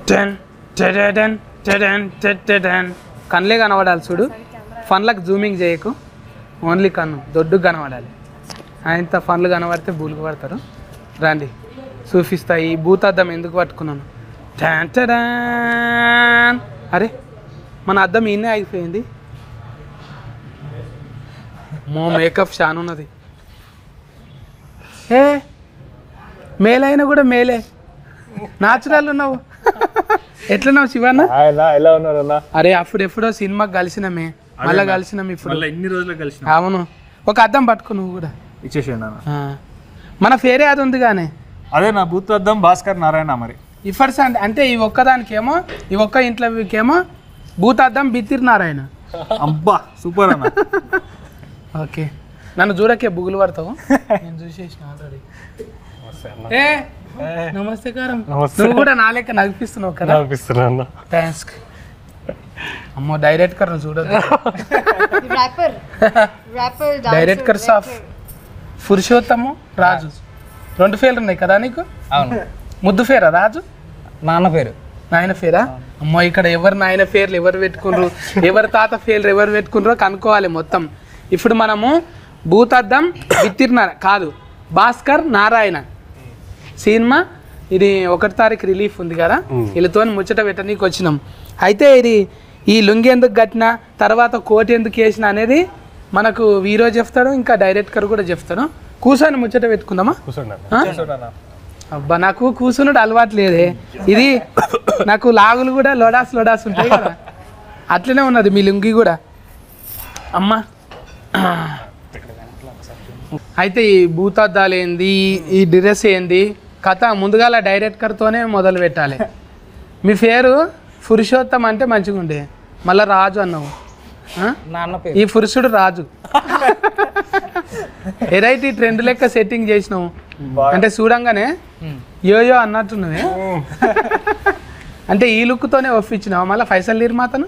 Ten ten ten ten కన్నులే కనబడాలి చూడు. ఫన్లకు zooming చేయకు, ఓన్లీ కన్ను దొడ్డుకు కనబడాలి. ఆయనత ఫన్లు కనబడితే బూలుకు పడతారు. రండి చూపిస్తా. ఈ భూతాద్దం ఎందుకు పట్టుకున్నాను. Ten ten. అరే మన అద్దం ఈయనే అయిపోయింది. మేకప్ షాన్ ఉన్నది. ఏ మేలైనా కూడా మేలే, న్యాచురల్ ఉన్నావు. ఎట్లున్నావు శివన్న? ఎలా ఉన్నారు అన్న? అరే అప్పుడు ఎప్పుడో సినిమాకి కలిసినామే, మళ్ళీ కలిసినాం ఇప్పుడు. ఎన్ని రోజులు కలిసి? అవును, ఒక అద్దం పట్టుకో నువ్వు కూడా ఇచ్చేసేయండి అన్న. మన పేరే అది ఉంది కానీ అదే నా బూత్ అద్దం భాస్కర్ నారాయణ. మరి ఇఫర్స్ అంటే ఈ ఒక్కదానికేమో, ఈ ఒక్క ఇంట్లోకేమో భూత అద్దం బిత్తిరి నారాయణ. అబ్బా సూపర్ అన్న. ఓకే, నన్ను చూడకే బుగులు పడతావు. నేను చూసేసిన ఆల్రెడీ. ఏ నమస్తే కారం. నువ్వు కూడా నా లెక్క నగిపిస్తున్నావు కదా? అనిపిస్తున్నా. థ్యాంక్స్. అమ్మో డైరెక్టర్ చూడదు. డైరెక్టర్ ఆఫ్ పురుషోత్తము రాజు. 2 పేర్లు ఉన్నాయి కదా నీకు? అవును. ముద్దు పేరా రాజు? నాన్న పేరు. నాయన పేరా? అమ్మో ఇక్కడ ఎవరు నాయన పేర్లు ఎవరు పెట్టుకున్నారు, ఎవరి తాత పేర్లు ఎవరు పెట్టుకున్నారో కనుక్కోవాలి మొత్తం. ఇప్పుడు మనము భూతద్దం బిత్తిరి కాదు, భాస్కర్ నారాయణ సినిమా. ఇది 1వ తారీఖు రిలీఫ్ ఉంది కదా, వీళ్ళతో ముచ్చట పెట్టనీకి వచ్చినాం. అయితే ఇది ఈ లుంగి ఎందుకు కట్టినా, తర్వాత కోట్ ఎందుకు వేసిన అనేది మనకు హీరో చెప్తాడు, ఇంకా డైరెక్టర్ కూడా చెప్తాడు. కూర్చొని ముచ్చట పెట్టుకుందామా? అబ్బా నాకు కూర్చున్నాడు అలవాటు లేదే. ఇది నాకు లాగులు కూడా లోడాస్ ఉంటాయి కదా, అట్లనే ఉన్నది మీ లుంగి కూడా. అమ్మా అయితే ఈ భూతద్దాలు ఏంది, ఈ డ్రెస్ ఏంది కథ ముందుగాల డైరెక్టర్తోనే మొదలు పెట్టాలి. మీ పేరు పురుషోత్తం అంటే మంచిగా ఉండే, మళ్ళీ రాజు అన్నావు. నాన్న పేరు. ఈ పురుషుడు రాజు. ఎరైటీ ట్రెండ్ లెక్క సెట్టింగ్ చేసినావు అంటే చూడంగానే యోయో అన్నట్టున్నవే. అంటే ఈ లుక్తోనే ఒప్పించినావు మళ్ళీ ఫైసల్ నిర్మాతను?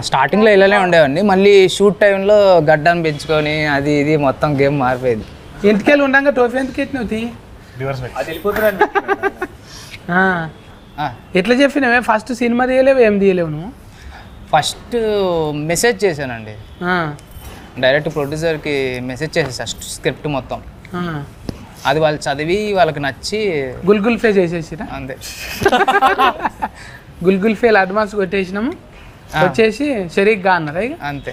స్టార్టింగ్లో ఇలానే ఉండేవండి, మళ్ళీ షూట్ టైంలో గడ్డాన్ని పెంచుకొని అది ఇది మొత్తం గేమ్ మారిపోయింది. ఇంటికెళ్ళి ఉండగా టోఫీ ఎందుకు ఎత్తినవు? ఎట్లా చెప్పినవే? ఫస్ట్ సినిమా తీయలేవు, ఏం తీయలేవు నువ్వు? ఫస్ట్ మెసేజ్ చేశానండి, డైరెక్ట్ ప్రొడ్యూసర్కి మెసేజ్ చేసేసా స్క్రిప్ట్ మొత్తం. అది వాళ్ళు చదివి వాళ్ళకి నచ్చి గుల్గుల్ ఫే చేసేసిరా అంతే. గుల్గుల్ ఫేల్ అడ్వాన్స్ కొట్టేసినాము, వచ్చేసి షరీక్గా అన్నారా ఇక అంతే.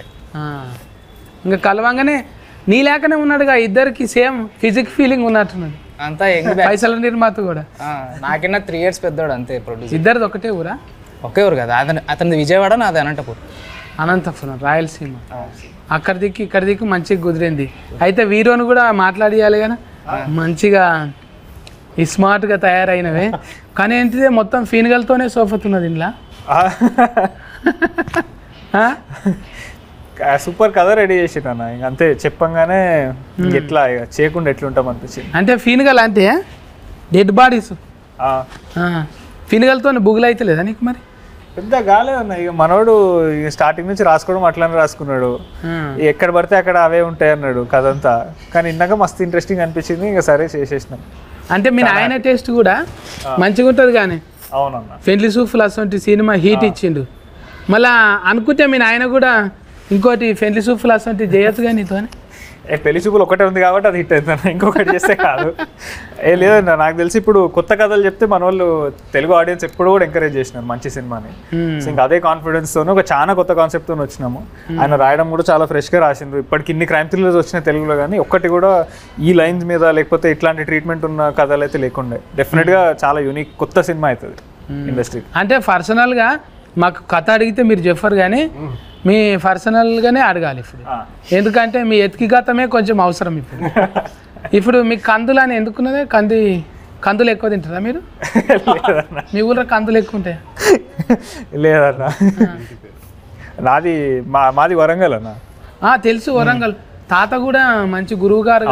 ఇంకా కలవంగానే నీ లేకనే ఉన్నాడుగా, ఇద్దరికి సేమ్ ఫిజిక్ ఫీలింగ్ ఉన్నట్టున్నది. అంతా పైసల నిర్మాత కూడా నాకన్నా 3 years పెద్దోడు అంతే ప్రొడ్యూసర్. ఇద్దరిది ఒకటే ఊరా? ఒకే ఊరు కదా, అతనిది విజయవాడ, నాది అనంతపురం రాయలసీమ. అక్కడ దిక్కు ఇక్కడ దిక్కు మంచిగా కుదిరింది. అయితే వీరోను కూడా మాట్లాడియాలి కదా, మంచిగా స్మార్ట్గా తయారైనవే. కానీ ఏంటిదే మొత్తం ఫీనుగలతోనే సోఫతున్నది ఇంట్లో. సూపర్ కథ రెడీ చేసిరన్న. ఇంక అంతే చెప్పంగానే ఎట్లా చేయకుండా ఎట్లుంటాం అనిపించింది. అంటే ఫీనుగల్ అంటే డెడ్ బాడీస్, ఫీనుగలతో బుగులు అయితే లేదా నీకు? మరి పెద్ద గాలేదన్న. ఇక మనోడు స్టార్టింగ్ నుంచి రాసుకోవడం అట్లానే రాసుకున్నాడు, ఎక్కడ పడితే అక్కడ అవే ఉంటాయి అన్నాడు కథ అంతా. కానీ ఇందాక మస్తు ఇంట్రెస్టింగ్ అనిపించింది, ఇంకా సరే చేసేసినాం. అంటే మీ నాయన టేస్ట్ కూడా మంచిగా ఉంటుంది కానీ. అవునన్న, పెండ్లి సూఫ్లు అసలు సినిమా హీట్ ఇచ్చిండు. మళ్ళా అనుకుంటే మీ నాయన కూడా ఇంకోటి పెండ్లి సూఫ్లు అసలు చేయొచ్చు కానీ నీతో. పెళ్లి చూపులు ఒకటే ఉంది కాబట్టి అది హిట్ అవుతుందన్న, ఇంకొకటి చేస్తే కాదు. లేదన్న, నాకు తెలిసి ఇప్పుడు కొత్త కథలు చెప్తే మన వాళ్ళు తెలుగు ఆడియన్స్ ఎప్పుడు కూడా ఎంకరేజ్ చేసినారు మంచి సినిమాని. ఇంకా అదే కాన్ఫిడెన్స్ తోనే ఒక చాలా కొత్త కాన్సెప్ట్ తో వచ్చినాము. ఆయన రాయడం కూడా చాలా ఫ్రెష్ గా రాసిండ్రు. ఇప్పటికి ఇన్ని క్రైమ్ థ్రిల్లర్స్ వచ్చినాయి తెలుగులో, కానీ ఒక్కటి కూడా ఈ లైన్స్ మీద లేకపోతే ఇట్లాంటి ట్రీట్మెంట్ ఉన్న కథలు అయితే లేకుండే. డెఫినెట్ గా చాలా యూనిక్ కొత్త సినిమా అవుతుంది ఇండస్ట్రీ. అంటే పర్సనల్ గా మాకు కథ అడిగితే మీరు చెప్పరు కానీ మీ పర్సనల్గానే అడగాలి ఇప్పుడు. ఎందుకంటే మీ ఎతికిగతమే కొంచెం అవసరం ఇప్పుడు. ఇప్పుడు మీకు కందులు అని ఎందుకున్నదే? కందులు ఎక్కువ తింటారా మీరు? మీ ఊళ్ళో కందులు ఎక్కువ ఉంటాయా? లేదన్న, మాది వరంగల్ అన్న. తెలుసు వరంగల్. తాత కూడా మంచి గురువు గారు.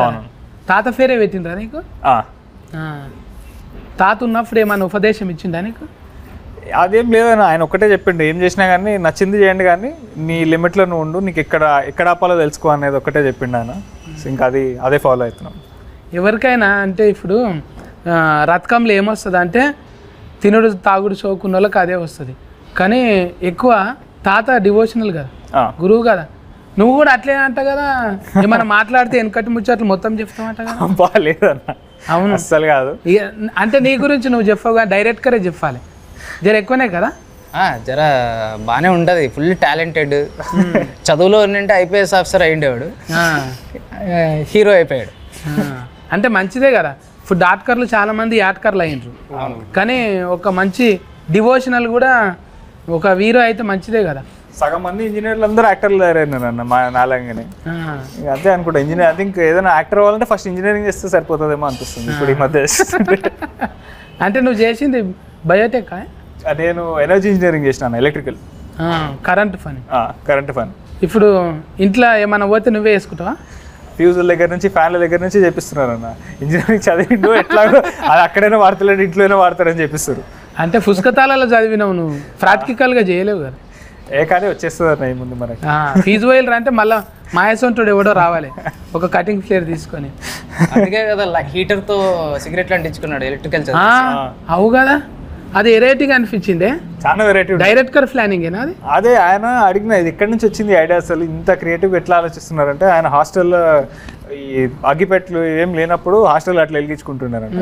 తాత పేరే పెట్టిండ్రా నీకు? తాత ఉన్నప్పుడు ఏమన్నా ఉపదేశం ఇచ్చిండా నీకు? అదేం లేదన్న, ఆయన ఒక్కటే చెప్పిండు, ఏం చేసినా కానీ నచ్చింది చేయండి కానీ నీ లిమిట్లో నువ్వు ఉండు, నీకు ఎక్కడ ఆపాలో తెలుసుకో అనేది ఒక్కటే చెప్పిండు ఆయన. ఇంకా అదే ఫాలో అవుతున్నాం. ఎవరికైనా అంటే ఇప్పుడు రథకంలో ఏమొస్తుంది అంటే తినుడు తాగుడు షోకున్న వాళ్ళకి అదే వస్తుంది. కానీ ఎక్కువ తాత డివోషనల్ కదా, గురువు కదా, నువ్వు కూడా అట్లే అంట కదా, ఏమన్నా మాట్లాడితే వెనకటి ముచ్చట్లు మొత్తం చెప్తామంట కదా. బాగాలేదన్న. అవును అస్సలు కాదు. అంటే నీ గురించి నువ్వు చెప్పవు కానీ డైరెక్ట్గానే చెప్పాలి, జర ఎక్కువనే కదా. జర బాగానే ఉంటుంది, ఫుల్ టాలెంటెడ్. చదువులో ఉన్నంటే ఐపీఎస్ ఆఫీసర్ అయ్యిండేవాడు, హీరో అయిపోయాడు. అంటే మంచిదే కదా. ఇప్పుడు డాక్టర్లు చాలా మంది యాక్టర్లు అయ్యిండ్రు, కానీ ఒక మంచి డివోషనల్ కూడా ఒక హీరో అయితే మంచిదే కదా. సగం మంది ఇంజనీర్లు అందరూ యాక్టర్లు తయారైనారు అన్న మా నాలంగానే. అదే అనుకుంటా ఇంజనీర్, ఐ థింక్ ఏదైనా యాక్టర్ అవ్వాలంటే ఫస్ట్ ఇంజనీరింగ్ చేస్తే సరిపోతుందేమో అనిపిస్తుంది ఇప్పుడు ఈ మధ్య. అంటే నువ్వు చేసింది బయోటెక్? నేను ఎనర్జీ ఇంజనీరింగ్ చేసినాను, ఎలక్ట్రికల్, కరెంట్ ఫన్. ఇప్పుడు ఇంట్లో ఏమైనా పోతే నువ్వే వేసుకుంటావా? ఫ్యూజుల దగ్గర నుంచి ఫ్యాన్ల దగ్గర నుంచి చేపిస్తున్నారు అన్న. ఇంజనీరింగ్ చదివిండు ఎట్లాగో అది అక్కడైనా వాడతలేడు, ఇంట్లోనే వాడతారని చెప్పిస్తారు. అంటే పుస్తకాలలో చదివినావు, నువ్వు ప్రాక్టికల్గా చేయలేవు కదా. కానీ వచ్చేస్తుంది అన్న ఈ ముందు మనకి. ఫీజు వైలర్ అంటే మళ్ళీ మాయసంటుడు ఎవడో రావాలి ఒక కటింగ్ ఫ్లేర్ తీసుకొని. అందుకే కదా హీటర్తో సిగరెట్లు అంటించుకున్నాడు ఎలక్ట్రికల్. అవు కదా, అది వెరైటీగా అనిపించిందే, చాలా వెరైటీ. డైరెక్టర్ ప్లానింగేనా అది? అదే ఆయన అడిగిన ఇది ఎక్కడి నుంచి వచ్చింది ఐడియా, అసలు ఇంత క్రియేటివ్ ఎట్లా ఆలోచిస్తున్నారంటే ఆయన హాస్టల్లో ఈ అగ్గిపెట్లు ఏం లేనప్పుడు హాస్టల్ అట్లా వెలిగించుకుంటున్నారంట.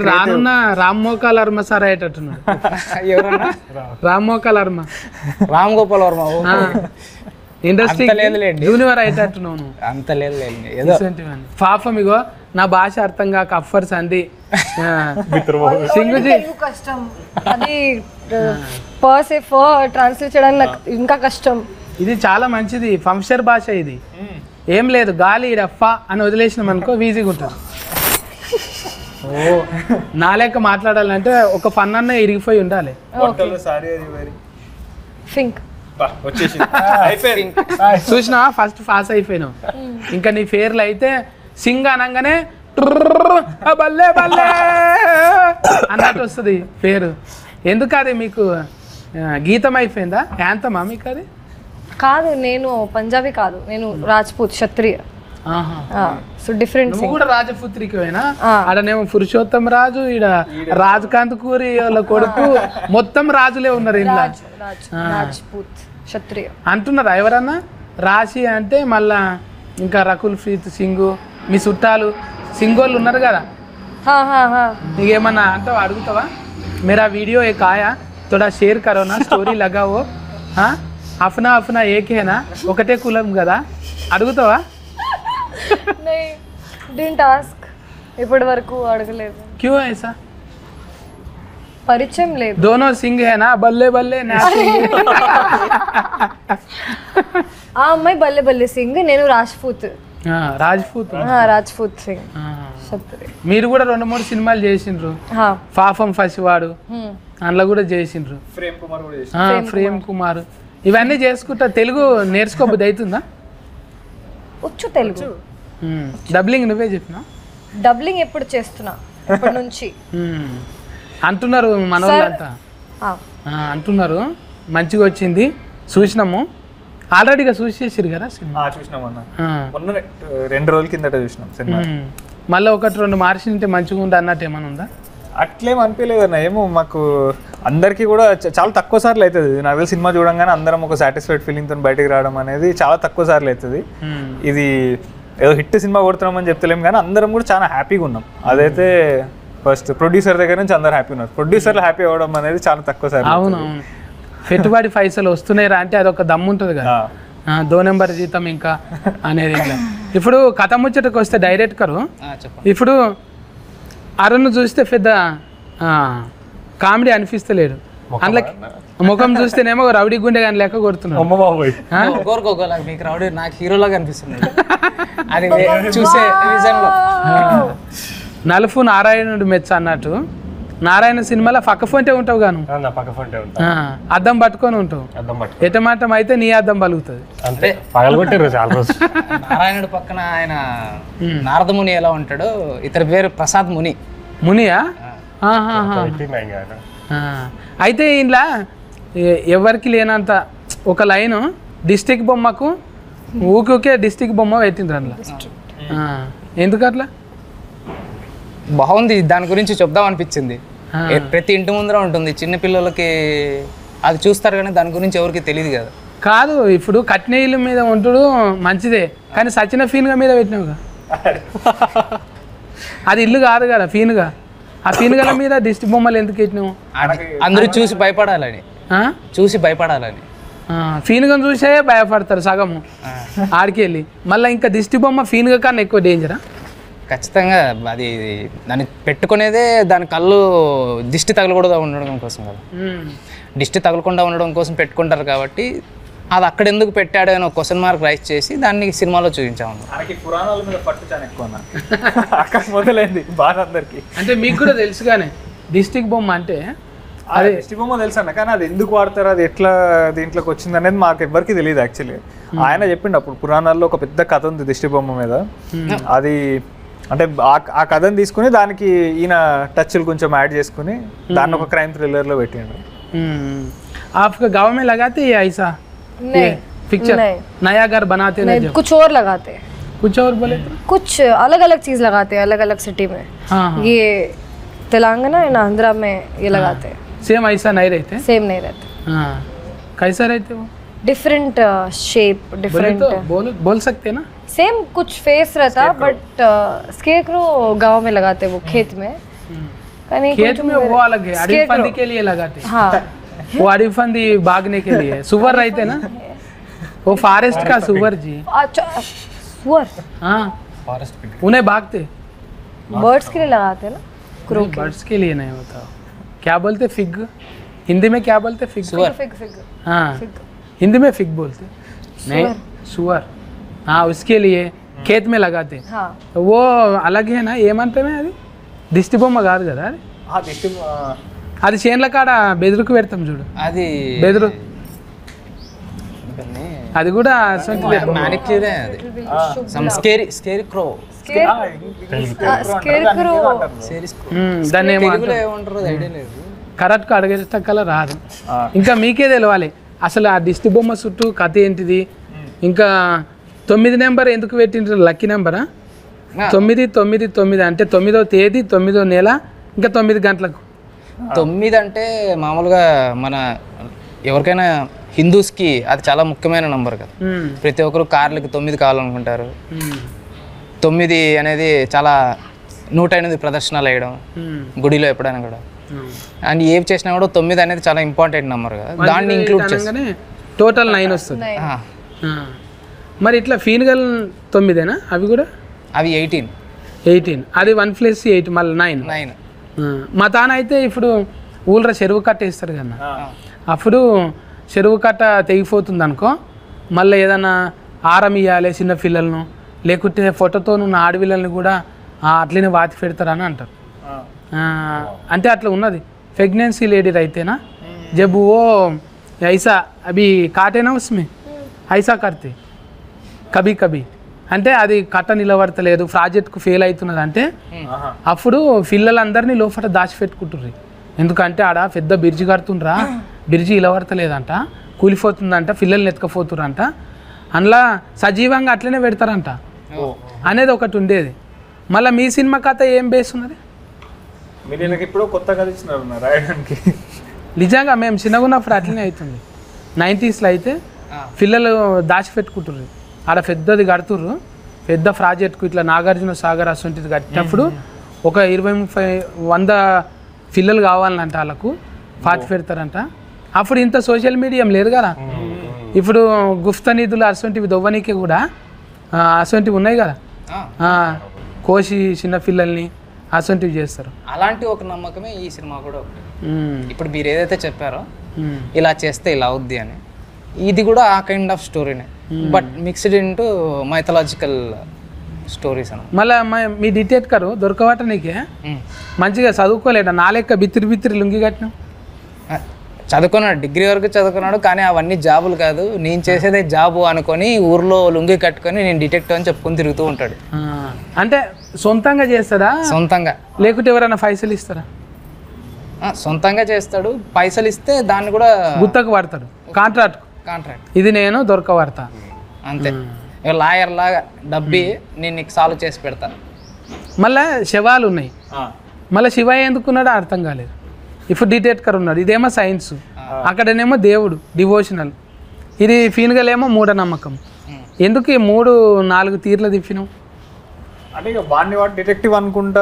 రానున్న రామ్ మోకాల్ వర్మ సార్ అయ్యేటట్టున్నాడు. ఎవరన్నా? రామ్ మోకాల్ వర్మ, రామ్ గోపాల్ వర్మ ఇండస్ట్రీ యూనివర్ అయ్యేటట్టున్నావు. అంత లేదు పాపం ఇగో నా భాష అర్థం కాక అఫర్స్ అంది సింగుజీ కష్టం, అది ట్రాన్స్లేట్ చేయడానికి నాకు ఇంకా కష్టం. ఇది చాలా మంచిది ఫంక్షన్ భాష, ఇది ఏం లేదు గాలి రఫా అని వదిలేసినాం అనుకో ఈజీగా ఉంటుంది. నా లెక్క మాట్లాడాలంటే ఒక ఫన్ అన్న ఇరిగిపోయి ఉండాలి. చూసినా ఫస్ట్ పాస్ అయిపోయినావు, ఇంకా నీ పేర్లు అయితే సింగ్ అనగానే బల్లే బల్లే అన్నట్టు వస్తుంది పేరు. ఎందుకు అది మీకు గీతం అయిపోయిందా, యాంతమా మీకు అది? కాదు, నేను పంజాబీ కాదు, నేను రాజ్పూత్ క్షత్రియ. So different. నువ్వు కూడా రాజపుత్రికవేనా? ఆడనేమో పురుషోత్తం రాజు, ఈడ రాజకాంత్ కూరి వాళ్ళ కొడుకు, మొత్తం రాజులే ఉన్నారు ఇంట్లో. రాజ్పూత్ క్షత్రియ అంటున్నారా ఎవరన్నా? రాశి అంటే మళ్ళా ఇంకా రకుల్ ప్రీత్ సింగ్, మీ చుట్టాలు సింగోళ్ళు ఉన్నారు కదా, నీకేమన్నా అంటావా, అడుగుతావా? मेरा वीडियो एक आया थोड़ा शेयर करो ना, స్టోరీ लगाओ. అఫ్నా అఫ్నా ఏకే నా, ఒకటే కులం కదా, అడుగుతావా? ఇప్పటి వరకు అడగలేదు. క్యూ ఐసా? పరిచయం లేదు. दोनों सिंह है ना, बल्ले बल्ले ना सिंह. ఆ అమ్మాయి బల్లె బల్లె సింగ్, నేను రాజ్పూత్. రాజ్పూత్ సింగ్. మీరు కూడా 2-3 సినిమాలు చేసిండ్రు, పాపం ఫసివాడు అందులో కూడా చేసిండ్రు, ప్రేమ్ కుమార్. ఇవన్నీ చేసుకుంటా తెలుగు నేర్చుకోబుద్ది అవుతుందా? వచ్చు తెలుగు. డబ్లింగ్ నువ్వే చెప్పినా? డబ్లింగ్ ఎప్పుడు చేస్తున్నా, ఇప్పటి నుంచి అంటున్నారు మన వాళ్ళంతా, అంటున్నారు మంచిగా వచ్చింది. చూసినాము ఆల్రెడీగా చూసేసారు కదా సినిమా. చూసినామన్నా, మొన్న 2 రోజుల కిందట చూసినాం సినిమా. మళ్ళీ 1-2 మార్చింటే మంచిగా ఉంది అన్నట్టు ఏమైనా ఉందా? అట్లేం అనిపించలేదు అన్న. ఏమో మాకు అందరికీ కూడా చాలా తక్కువ సార్లు అవుతుంది. నాకు తెలిసి సినిమా చూడంగానే అందరం ఒక సాటిస్ఫైడ్ ఫీలింగ్తో బయటకు రావడం అనేది చాలా తక్కువ సార్లు అవుతుంది. ఇది ఏదో హిట్ సినిమా కొడుతున్నామని చెప్తలేము కానీ అందరం కూడా చాలా హ్యాపీగా ఉన్నాం. అదైతే ఫస్ట్ ప్రొడ్యూసర్ దగ్గర నుంచి అందరు హ్యాపీ ఉన్నారు. ప్రొడ్యూసర్లు హ్యాపీ అవ్వడం అనేది చాలా తక్కువ సార్లు. అవునవును, పెట్టుబడి పైసలు వస్తున్నాయిరా అంటే అదొక దమ్ము ఉంటుంది కదా, 2 నెంబర్ జీతం ఇంకా అనేది. ఇప్పుడు కథ ముచ్చటకు వస్తే డైరెక్టరు, ఇప్పుడు అరుణ్ చూస్తే పెద్ద కామెడీ అనిపిస్తలేడు, అందులో ముఖం చూస్తేనేమో రౌడీ గుండె కానీ లెక్క కొడుతున్నాడు. మీకు రౌడీ, నాకు హీరోలాగా అనిపిస్తున్నాడు అది చూసే విజన్లో. నలుపు నారాయణుడు మెచ్చ అన్నట్టు, నారాయణ సినిమాలో పక్క ఫోంటే ఉంటావు గాను, అద్దం పట్టుకొని ఉంటావు, ఎటమాటం అయితే నీ అద్దం పలుకుతుంది. అంటే నారాయణుడు పక్కన ఆయన నారదముని ఎలా ఉంటాడో, ఇతని పేరు ప్రసాద్ ముని. మునియా? అయితే ఇంట్లో ఎవరికి లేనంత ఒక లైను డిస్టిక్ బొమ్మకు ఊకే డిస్టిక్ బొమ్మ పెట్టిండ్రు అందులో. ఎందుకు అట్లా? బాగుంది, దాని గురించి చెప్దాం అనిపించింది. ప్రతి ఇంటి ముందర ఉంటుంది. చిన్న పిల్లలకి అది చూస్తారు కానీ దాని గురించి ఎవరికి తెలియదు కదా. కాదు ఇప్పుడు కట్టిన ఇల్లు మీద ఉంటుడు మంచిదే, కానీ సచిన ఫీన్గా మీద పెట్టినావుగా. అది ఇల్లు కాదు కదా ఫీన్గా. ఆ ఫీన్గల మీద దిష్టి బొమ్మలు ఎందుకు పెట్టినావు? అందరూ చూసి భయపడాలని, చూసి భయపడాలని. ఫీన్గా చూసే భయపడతారు సగము ఆడికి వెళ్ళి. మళ్ళీ ఇంకా దిష్టి బొమ్మ ఫీన్గా కన్నా ఎక్కువ డేంజరా? ఖచ్చితంగా. అది దాన్ని పెట్టుకునేదే దాని కళ్ళు దిష్టి తగలకూడదు ఉండడం కోసం కదా. దిష్టి తగలకుండా ఉండడం కోసం పెట్టుకుంటారు కాబట్టి అది అక్కడ ఎందుకు పెట్టాడు అని ఒక క్వశ్చన్ మార్క్ రైజ్ చేసి దాన్ని సినిమాలో చూపించాము. పురాణాల మీద పట్టు చాలా ఎక్కువ అక్కడ మొదలైంది బాగా అందరికి. అంటే మీకు కూడా తెలుసుగానే డిస్టిక్ బొమ్మ అంటే అదే దిష్టి బొమ్మ తెలుసు అన్న, కానీ అది ఎందుకు వాడతారు, అది ఎట్లా దీంట్లోకి వచ్చింది అనేది మాకు ఎవ్వరికి తెలియదు యాక్చువల్లీ. ఆయన చెప్పిండు అప్పుడు పురాణాల్లో ఒక పెద్ద కథ ఉంది దిష్టి బొమ్మ మీద. అది అంటే ఆ కథను తీసుకుని దానికి ఈయన టచ్లు కొంచెం యాడ్ చేసుకుని దాన్ని ఒక క్రైమ్ థ్రిల్లర్ లో పెట్టిండు. आपका गाँव में लगाते हैं ऐसा पिक्चर? नया घर बनाते नहीं, कुछ और लगाते हैं. कुछ और बोले तो? कुछ अलग अलग चीज लगाते हैं अलग अलग सिटी में. हाँ. ये तेलंगाना एंड आंध्रा में ये लगाते हैं. सेम ऐसा नहीं रहते? सेम नहीं रहते. हाँ. कैसा रहते वो? Different shape different. बोल सकते हैं ना? सेम कुछ फेस रहता बट स्केरक्रो गांव में लगाते हैं वो खेत में. खेत में वो अलग है, अड़ीफंदी के लिए लगाते हैं. हाँ. वो अड़ीफंदी भागने के लिए. सुअर रहते ना, वो फॉरेस्ट का सुअर जी. अच्छा सुअर. हाँ ఫారెస్ట్ उन्हें भागते. बर्ड्स के लिए लगाते हैं ना. क्रो के. बर्ड्स के लिए नहीं होता. क्या बोलते? फिग. हिंदी में क्या बोलते? फिग. Fig fig. हाँ हिंदी में फिग बोलते. नहीं सुअर. हाँ उसके लिए खेत में लगाते. हाँ. तो वो अलग है ना. ఏమంటే అది దిష్టి బొమ్మ కాదు కదా అది. అది చేన్ల కాడ బెదురుకు పెడతాం చూడు, అది బెదురు. అది కూడా మ్యానిక్యూరే. అది సమ్ స్కేరీ క్రో. స్కేర్క్రో. దాన్ని ఏమో తెలుగులో ఏమంటారో ఐడియా లేదు. కరెక్ట్గా అడిగేటక్కల రాదు. ఇంకా మీకే తెలవాలి అసలు ఆ దిష్టి బొమ్మ చుట్టూ కథ ఏంటిది. ఇంకా 9 నెంబర్ ఎందుకు పెట్టిండ్రు? లక్కీ నెంబరా? 999 అంటే 9వ తేదీ 9వ నెల ఇంకా 9 గంటలకు. 9 అంటే మామూలుగా మన ఎవరికైనా హిందూస్కి అది చాలా ముఖ్యమైన నంబర్ కదా. ప్రతి ఒక్కరు కార్లకి 9 కావాలనుకుంటారు. 9 అనేది చాలా 108 ప్రదర్శనలు వేయడం గుడిలో ఎప్పుడైనా కూడా. అండ్ ఏం చేసినా కూడా 9 అనేది చాలా ఇంపార్టెంట్ నెంబర్ కదా, దాన్ని ఇంక్లూడ్ చేసి టోటల్ 9 వస్తుంది. మరి ఇట్లా ఫీన్గల్ 9ఏనా? అవి కూడా అవి 18. అది 1+8 మళ్ళీ 9. మా తాన అయితే ఇప్పుడు ఊళ్ళో చెరువు కట్ట వేస్తారు కదా, అప్పుడు చెరువు కట్ట తెగిపోతుంది అనుకో, మళ్ళీ ఏదైనా ఆరం ఇవ్వాలి చిన్న పిల్లలను, లేకుంటే ఫోటోతో ఉన్న ఆడపిల్లల్ని కూడా అట్లనే వాతి పెడతారని అంటారు. అంటే అట్లా ఉన్నది. ప్రెగ్నెన్సీ లేడీ అయితేనా जब वो ऐसा अभी काटे ना उसमें ऐसा करते कभी कभी అంటే అది కట్ట నిలబడతలేదు, ప్రాజెక్ట్కు ఫెయిల్ అవుతున్నది అంటే అప్పుడు పిల్లలందరినీ లోపల దాచిపెట్టుకుంటుర్రు. ఎందుకంటే ఆడ పెద్ద బ్రిడ్జి కడుతుండ్రా, బ్రిడ్జి నిలబడతలేదంట, కూలిపోతుందంట, పిల్లల్ని ఎత్తుకపోతుర్రంట, అందులో సజీవంగా అట్లనే పెడతారంట అనేది ఒకటి ఉండేది. మళ్ళీ మీ సినిమా కథ ఏం బేస్ ఉన్నది? ఇప్పుడు కొత్తగా రాయడానికి నిజంగా మేము చిన్నగా ఉన్నప్పుడు అట్లనే అవుతుంది. 90స్లో అయితే పిల్లలు దాచిపెట్టుకుంటుర్రు, ఆడ పెద్దది కడుతుర్రు, పెద్ద ప్రాజెక్ట్కు ఇట్లా నాగార్జున సాగర్ అసొంటిది కట్టినప్పుడు ఒక 20-30-100 పిల్లలు కావాలంట, వాళ్ళకు పాతి పెడతారంట. అప్పుడు ఇంత సోషల్ మీడియా లేదు కదా. ఇప్పుడు గుప్త నిధులు అసొంటివి దొవ్వనీకి కూడా అసొంటివి ఉన్నాయి కదా, కోసి చిన్న పిల్లల్ని అసొంటివి చేస్తారు. అలాంటి ఒక నమ్మకమే ఈ సినిమా కూడా ఒకటి. ఇప్పుడు మీరు ఏదైతే చెప్పారో ఇలా చేస్తే ఇలా అవుద్ది అని, ఇది కూడా ఆ కైండ్ ఆఫ్ స్టోరీనే, but mixed into mythological stories అన్న. మళ్ళీ మీ డిటెక్టర్ దొరకవట నీకే మంచిగా చదువుకోలేట, నా లెక్క బిత్తిరి లుంగి కట్టినావు. చదువుకున్నాడు, డిగ్రీ వరకు చదువుకున్నాడు, కానీ అవన్నీ జాబులు కాదు, నేను చేసేదే జాబు అనుకొని ఊర్లో లుంగి కట్టుకొని నేను డిటెక్టివ్ అని చెప్పుకొని తిరుగుతూ ఉంటాడు. అంటే సొంతంగా చేస్తాడా? సొంతంగా, లేకుంటే ఎవరైనా పైసలు ఇస్తారా? సొంతంగా చేస్తాడు, పైసలు ఇస్తే దాన్ని కూడా గుత్తకు పడతాడు, కాంట్రాక్ట్. ఇది నేను దొరకబడతా అంతే. లాయర్ లాగా డబ్బి నేను నీకు సాల్వ్ చేసి పెడతాను. మళ్ళీ శవాలు ఉన్నాయి, మళ్ళీ శివయ్య ఎందుకున్నాడో అర్థం కాలేదు. ఇప్పుడు డిటెక్టర్ ఉన్నాడు, ఇదేమో సైన్స్, అక్కడనేమో దేవుడు డివోషనల్, ఇది ఫీన్గలేమో మూఢనమ్మకం. ఎందుకు ఈ 3-4 తీర్ల తిప్పినావు? అంటే ఇక వాడిని వాడు డిటెక్టివ్ అనుకుంటా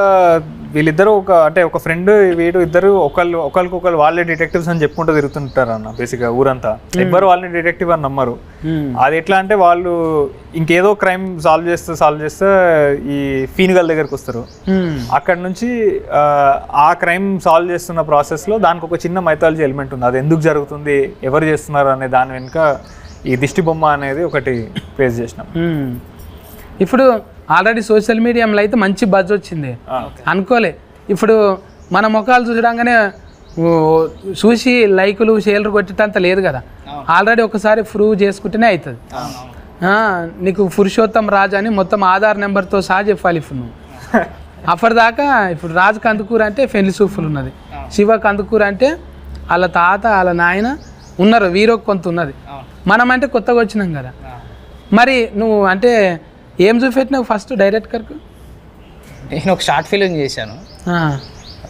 వీళ్ళిద్దరూ ఒక ఫ్రెండ్ వీడు ఇద్దరు ఒకరికొకరు వాళ్ళే డిటెక్టివ్స్ అని చెప్పుకుంటూ తిరుగుతుంటారు అన్న. బేసిక్గా ఊరంతా ఎవ్వరు వాళ్ళని డిటెక్టివ్ అని నమ్మరు. అది ఎట్లా అంటే వాళ్ళు ఇంకేదో క్రైమ్ సాల్వ్ చేస్తే ఈ ఫీన్గల్ దగ్గరకు వస్తారు. అక్కడ నుంచి ఆ క్రైమ్ సాల్వ్ చేస్తున్న ప్రాసెస్లో దానికి ఒక చిన్న మైథాలజీ ఎలిమెంట్ ఉంది. అది ఎందుకు జరుగుతుంది, ఎవరు చేస్తున్నారు అనే దాని వెనుక ఈ దిష్టి బొమ్మ అనేది ఒకటి ఫేస్ చేసినాం. ఇప్పుడు ఆల్రెడీ సోషల్ మీడియాలో అయితే మంచి బజ్ వచ్చింది అనుకోలే. ఇప్పుడు మన ముఖాలు చూడగానే చూసి లైకులు షేర్లు కొట్టేటంత లేదు కదా, ఆల్రెడీ ఒకసారి ప్రూవ్ చేసుకుంటేనే అవుతుంది. నీకు పురుషోత్తం రాజు అని మొత్తం ఆధార్ నెంబర్తో సహా చెప్పాలి. ఇప్పుడు నువ్వు అప్పటిదాకా ఇప్పుడు రాజు కందుకూర అంటే పెళ్లి సూఫులు ఉన్నది, శివ కందుకూర అంటే వాళ్ళ తాత వాళ్ళ నాయన ఉన్నారు, వీరో కొంత ఉన్నది. మనం అంటే కొత్తగా వచ్చినాం కదా. మరి నువ్వు అంటే ఏం చూపెట్టినావు ఫస్ట్ డైరెక్టర్కు? నేను ఒక షార్ట్ ఫిలిం చేశాను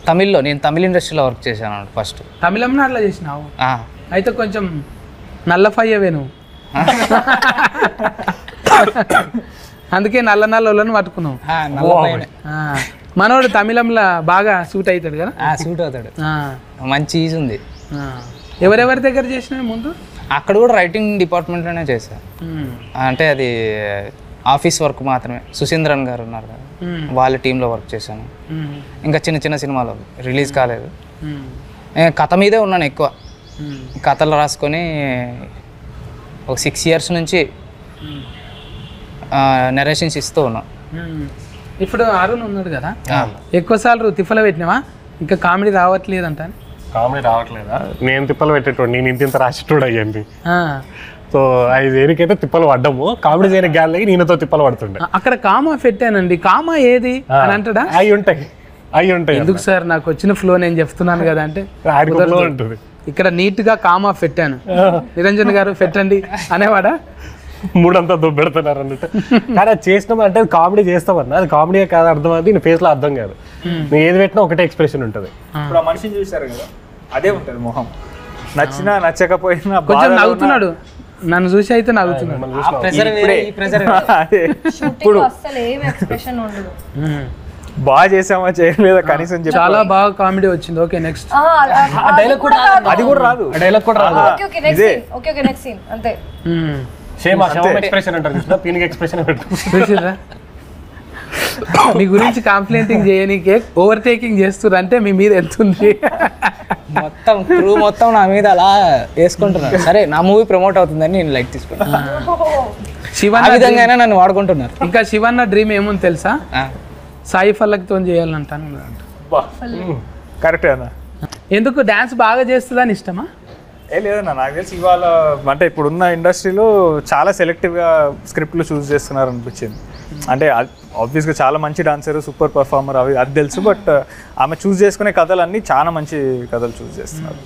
తమిళ్లో. నేను తమిళ ఇండస్ట్రీలో వర్క్ చేశాను ఫస్ట్. తమిళంలో అట్లా చేసినావు? అయితే కొంచెం నల్లఫయ్యవే నువ్వు, అందుకే నల్ల వాళ్ళని పట్టుకున్నావు. మనోడు తమిళంలో బాగా సూట్ అవుతాడు కదా? సూట్ అవుతాడు, మంచి ఈజ్ ఉంది. ఎవరెవరి దగ్గర చేసినావు ముందు? అక్కడ కూడా రైటింగ్ డిపార్ట్మెంట్లోనే చేశాను. అంటే అది ఆఫీస్ వర్క్ మాత్రమే. సుశీంద్రన్ గారు ఉన్నారు కదా, వాళ్ళ టీంలో వర్క్ చేశాను. ఇంకా చిన్న చిన్న సినిమాలు రిలీజ్ కాలేదు. కథ మీదే ఉన్నాను ఎక్కువ, కథలు రాసుకొని ఒక 6 years నుంచి నరేషన్స్ ఇస్తూ ఉన్నాను. ఇప్పుడు అరుణ్ ఉన్నాడు కదా, ఎక్కువసార్లు తిప్పలు పెట్టినావా? ఇంకా కామెడీ రావట్లేదంట. కామెడీ రావట్లేదా? నేను తిప్పలు పెట్టేటోడు, నేను ఇంత రాసేటోడు అయ్యింది. సో 5 ఏరికైతే తిప్పలు పడ్డాము, కామెడీ చేయని గ్యాలకి నేనతో తిప్పలు పడుతుండే. అక్కడ కామా పెట్టానండి, కామా ఏది అని అంటాడా? అవి ఉంటాయి. ఎందుకు సార్, నాకు వచ్చిన ఫ్లో నేను చెప్తున్నాను కదా అంటే ఉంటుంది. ఇక్కడ నీట్ గా కామా పెట్టాను, నిరంజన్ గారు పెట్టండి అనేవాడా? 3 అంతా దొబ్బెడుతున్నారు అన్నట్టు. కానీ అది చేసినాం అంటే అది కామెడీ చేస్తామన్నా, అది కామెడీ కాదు, అర్థం అది నీ ఫేస్ లో అర్థం కాదు. నువ్వు ఏది పెట్టినా ఒకటే ఎక్స్ప్రెషన్ ఉంటుంది. ఇప్పుడు ఆ మనిషిని చూసారు కదా, అదే ఉంటుంది మొహం, నచ్చినా నచ్చకపోయినా. కొంచెం నవ్వుతున్నాడు, నన్ను చూసి అయితే నవ్వుతున్నాడు. ఇప్పుడు బాగా చేసామా చేయలేదా కనీసం చాలా బాగా కామెడీ వచ్చింది. Okay next. అది కూడా రాదు, డైలాగ్ కూడా రాదు. అంతే సేమ్ ఎక్స్ప్రెషన్ అంటారు చూసినా, పీనింగ్ ఎక్స్ప్రెషన్ చూసిరా? మీ గురించి కంప్లైంటింగ్ చేయనీకే ఓవర్టేకింగ్ చేస్తున్నారు అంటే మీ మీద ఎంత ఉంది? మొత్తం క్రూ మొత్తం నా మీద అలా వేసుకుంటున్నారు. సరే నా మూవీ ప్రమోట్ అవుతుందని నేను లైక్ తీసుకుంటాను. శివన్న నన్ను వాడుకుంటున్నారు. ఇంకా శివన్న డ్రీమ్ ఏముంది తెలుసా? సాయి ఫల్లక్తో చేయాలంటాను. కరెక్టే అన్న. ఎందుకు డాన్స్ బాగా చేస్తుందని ఇష్టమా? లేదన్నా, నాకు తెలిసి ఇవాళ అంటే ఇప్పుడున్న ఇండస్ట్రీలో చాలా సెలెక్టివ్గా స్క్రిప్ట్లు చూస్ చేస్తున్నారు అనిపించింది. అంటే ఆబ్వియస్గా చాలా మంచి డాన్సర్, సూపర్ పర్ఫార్మర్ అది తెలుసు, బట్ ఆమె చూస్ చేసుకునే కథలన్నీ చాలా మంచి కథలు చూస్ చేస్తున్నారు.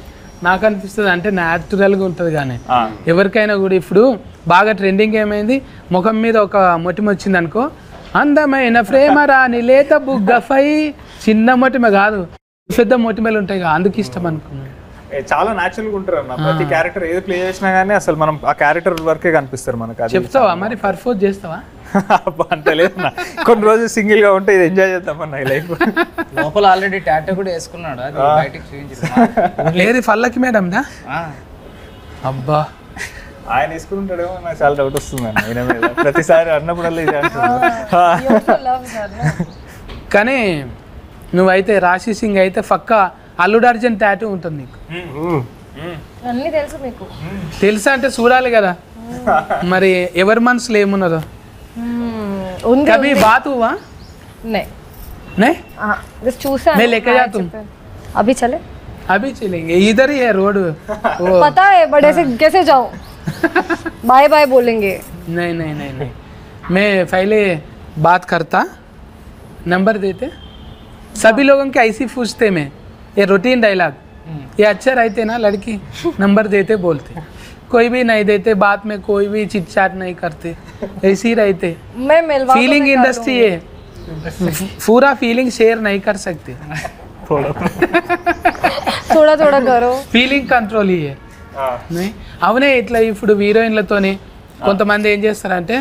నాకు అనిపిస్తుంది అంటే న్యాచురల్గా ఉంటుంది. కానీ ఎవరికైనా కూడా ఇప్పుడు బాగా ట్రెండింగ్ ఏమైంది, ముఖం మీద ఒక మొటిమ వచ్చింది అనుకో, అందమైన ప్రేమ రాని లేత బుగ్గఫై, చిన్న మొటిమ కాదు పెద్ద మొటిమలు ఉంటాయి కదా, అందుకు ఇష్టం అనుకున్నాను. చాలా న్యాచురల్గా ఉంటారు అన్న. ప్రతి క్యారెక్టర్ ఏది ప్లే చేసినా కానీ అసలు మనం ఆ క్యారెక్టర్ వరకే కనిపిస్తారు మనకు. చెప్తావా మరి, పర్ఫోజ్ చేస్తావా? అంత లేదన్నా, కొన్ని రోజులు సింగిల్ గా ఉంటే ఇది ఎంజాయ్ చేద్దామన్న ఈ లైఫ్. లోపల ఆల్రెడీ టాటూ కూడా వేసుకున్నాడు, అది బయటికి చూపించారు. లేదు ఫల్లకి మేడం దా? అబ్బా, ఆయన వేసుకుంటాడేమో, నాకు చాలా డౌట్ వస్తుంది అన్న ఆయన మీద. ప్రతిసారి అన్నప్పుడల్లా ఇది అంటున్నాడు. కానీ నువ్వైతే రాశి సింగ్ అయితే పక్క అల్లుడు అర్జున్ టాటూ ఉంటుంది నీకు. అన్నీ తెలుసు మీకు. తెలుసా అంటే చూడాలి కదా మరి ఎవరి మనసులో ఏమున్నదో. कभी बात हुआ? नहीं नहीं, बस चूसा मैं लेके जा तुम अभी चले? अभी चलेंगे, इधर ही है रोड। पता है बड़े से कैसे जाऊं? बाय बाय बोलेंगे। नहीं नहीं नहीं नहीं, मैं पहले बात करता, नंबर देते, सभी लोगों के ऐसी पूछते में, ये रूटीन डायलॉग, ये अच्छा रहते ना लड़की, नंबर देते बोलते, कोई भी नहीं देते, बात में कोई भी चिट चाट नहीं करते, ऐसे ही रहते। मैं मिलवा फीलिंग इंडस्ट्री है, पूरा फीलिंग शेयर नहीं कर सकते। थोड़ा थोड़ा करो ఫీలింగ్ కంట్రోల్ ఇయ్యే అవునే. ఇట్లా ఇప్పుడు హీరోయిన్లతోని కొంతమంది ఏం చేస్తారంటే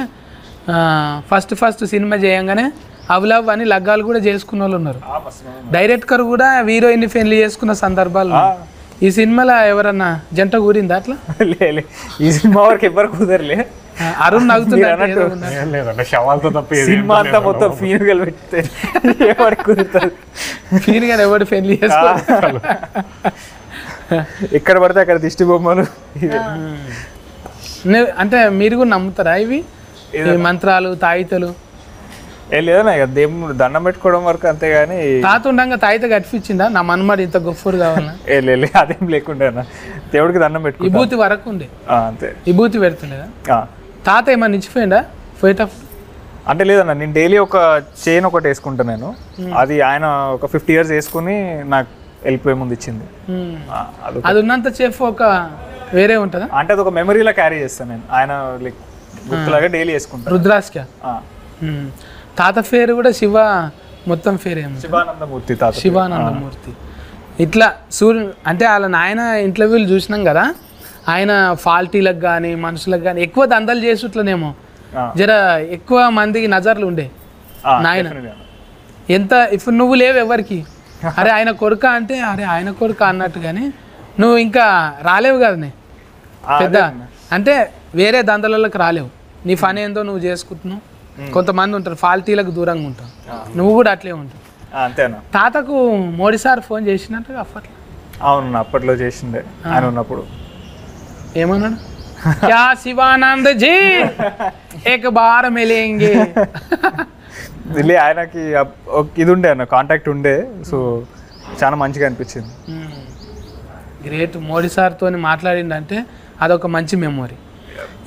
ఫస్ట్ సినిమా చేయంగానే అవలవ్ అని లగ్గాలు కూడా చేసుకున్న వాళ్ళు ఉన్నారు. డైరెక్టర్ కూడా హీరోయిన్ పెళ్లి చేసుకున్న సందర్భాలు ఉన్నాయి. ఈ సినిమాలో ఎవరన్నా జంట కూరిందా అట్లా? ఈ సినిమా వరకు ఎవరు కుదరలే. అరుణ్ నవ్వుతున్నాడు. లేదంటే శవాలతో తప్ప సినిమా అంతా మొత్తం ఫీనుగలు పెడితే ఎవరికి కుదురుతుంది? ఫీన్ గారు ఎవరు పెళ్లి చేసుకోవాలి. ఎక్కడ పడితే అక్కడ దిష్టి బొమ్మలు. అంటే మీరు కూడా నమ్ముతారా ఇవి మంత్రాలు తాయితలు? లేదన్నా ఇక దేవుడు దండం పెట్టుకోవడం వరకు అంతేగాని. తాత ఉండగా తాయిత కట్టించిందా నా మనమాడు ఇంత గొప్పరు కావాలా? అదేం లేకుండా దేవుడికి దండం పెట్టుకో. విభూతి వరకు ఉండే అంతే. విభూతి పెడుతుండేదా తాత? ఏమన్నా ఇచ్చిపోయిందా పోయేటప్పుడు? అంటే లేదన్నా నేను డైలీ ఒక చైన్ ఒకటి వేసుకుంటా నేను. అది ఆయన ఒక 50 years వేసుకుని నాకు వెళ్ళిపోయే ముందు ఇచ్చింది. అది ఉన్నంత సేపు ఒక వేరే ఉంటుందా? అంటే అది ఒక మెమరీలా క్యారీ చేస్తాను నేను. ఆయన లైక్ గుర్తులాగా డైలీ వేసుకుంటాను. రుద్రాస్క తాత పేరు కూడా శివ, మొత్తం పేరు ఏమో శివానందమూర్తి. తాత శివానందమూర్తి. ఇట్లా అంటే వాళ్ళ నాయన ఇంటర్వ్యూలు చూసినాం కదా, ఆయన ఫాల్టీలకు కానీ మనుషులకు కానీ ఎక్కువ దందలు చేసుట్లనేమో జర ఎక్కువ మందికి నజర్లు ఉండే నాయన. ఎంత ఇప్పుడు నువ్వు లేవు ఎవరికి, అరే ఆయన కొడుక అంటే అరే ఆయన కొడుక అన్నట్టు, కానీ నువ్వు ఇంకా రాలేవు కదనే పెద్ద, అంటే వేరే దందలకి రాలేవు. నీ పని ఏందో నువ్వు చేసుకుంటున్నావు. కొంతమంది ఉంటారు ఫాల్టీలకు దూరంగా ఉంటావు, నువ్వు కూడా అట్లే ఉంటావు. అంతేనా? తాతకు మోడీ సార్ ఫోన్ చేసినట్టుగా అప్పట్లో? అవును, అప్పట్లో చేసిండే ఆయన ఉన్నప్పుడు. ఏమన్నాడు? క్యా శివానంద్ జీ ఏక బార్ మిలేంగే. ఆయనకి ఇది ఉండే అన్న కాంటాక్ట్ ఉండే, సో చాలా మంచిగా అనిపించింది. గ్రేట్. మోడీ సార్తో మాట్లాడిందంటే అదొక మంచి మెమొరీ.